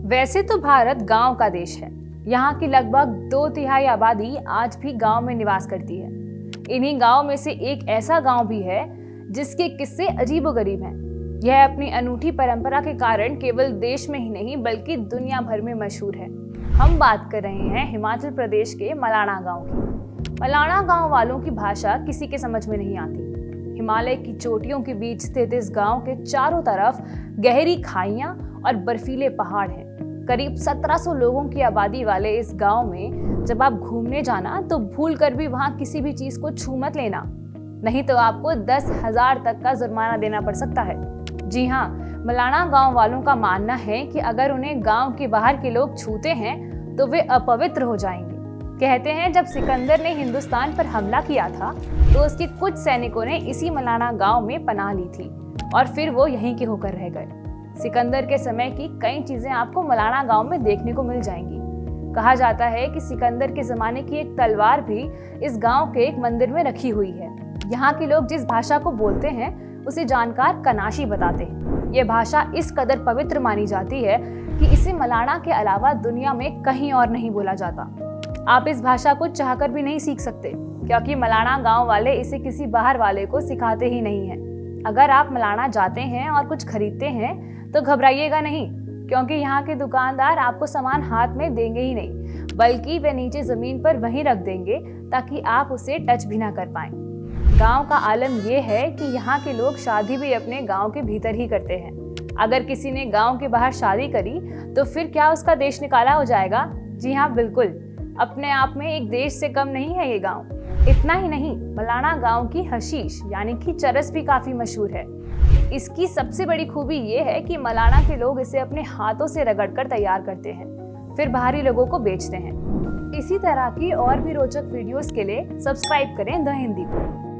वैसे तो भारत गांव का देश है। यहाँ की लगभग 2/3 आबादी आज भी गांव में निवास करती है। इन्हीं गांव में से एक ऐसा गांव भी है जिसके किस्से अजीबोगरीब हैं। यह अपनी अनूठी परंपरा के कारण केवल देश में ही नहीं बल्कि दुनिया भर में मशहूर है। हम बात कर रहे हैं हिमाचल प्रदेश के मलाणा गांव की। मलाणा गांव वालों की भाषा किसी के समझ में नहीं आती। हिमालय की चोटियों के बीच स्थित इस गांव के चारों तरफ गहरी खाइयां और बर्फीले पहाड़ हैं। करीब 1700 लोगों की आबादी वाले इस गांव में जब आप घूमने जाना तो भूल कर भी वहां किसी भी चीज को छू मत लेना, नहीं तो आपको 10,000 तक का जुर्माना देना पड़ सकता है। जी हाँ, मलाणा गांव वालों का मानना है कि अगर उन्हें गांव के बाहर के लोग छूते हैं तो वे अपवित्र हो जाएंगे। कहते हैं जब सिकंदर ने हिंदुस्तान पर हमला किया था तो उसके कुछ सैनिकों ने इसी मलाणा गांव में पनाह ली थी और फिर वो यहीं के होकर रह गए। सिकंदर के समय की कई चीजें आपको मलाणा गांव में देखने को मिल जाएंगी। कहा जाता है कि सिकंदर के जमाने की एक तलवार भी इस गांव के एक मंदिर में रखी हुई है। यहाँ के लोग जिस भाषा को बोलते हैं उसे जानकार कनाशी बताते हैं। ये भाषा इस कदर पवित्र मानी जाती है कि इसे मलाणा के अलावा दुनिया में कहीं और नहीं बोला जाता। आप इस भाषा को चाहकर भी नहीं सीख सकते क्योंकि मलाणा गांव वाले इसे किसी बाहर वाले को सिखाते ही नहीं हैं। अगर आप मलाणा जाते हैं और कुछ खरीदते हैं तो घबराइएगा नहीं, क्योंकि यहाँ के दुकानदार आपको सामान हाथ में देंगे ही नहीं बल्कि वे नीचे जमीन पर वहीं रख देंगे ताकि आप उसे टच भी ना कर पाएं। गांव का आलम यह है कि यहाँ के लोग शादी भी अपने गांव के भीतर ही करते हैं। अगर किसी ने गांव के बाहर शादी करी तो फिर क्या उसका देश निकाला हो जाएगा? जी हाँ, बिल्कुल। अपने आप में एक देश से कम नहीं है ये गांव। इतना ही नहीं, मलाणा गांव की हशीश यानी कि चरस भी काफी मशहूर है। इसकी सबसे बड़ी खूबी ये है कि मलाणा के लोग इसे अपने हाथों से रगड़कर तैयार करते हैं, फिर बाहरी लोगों को बेचते हैं। इसी तरह की और भी रोचक वीडियोस के लिए सब्सक्राइब करें द हिंदी को।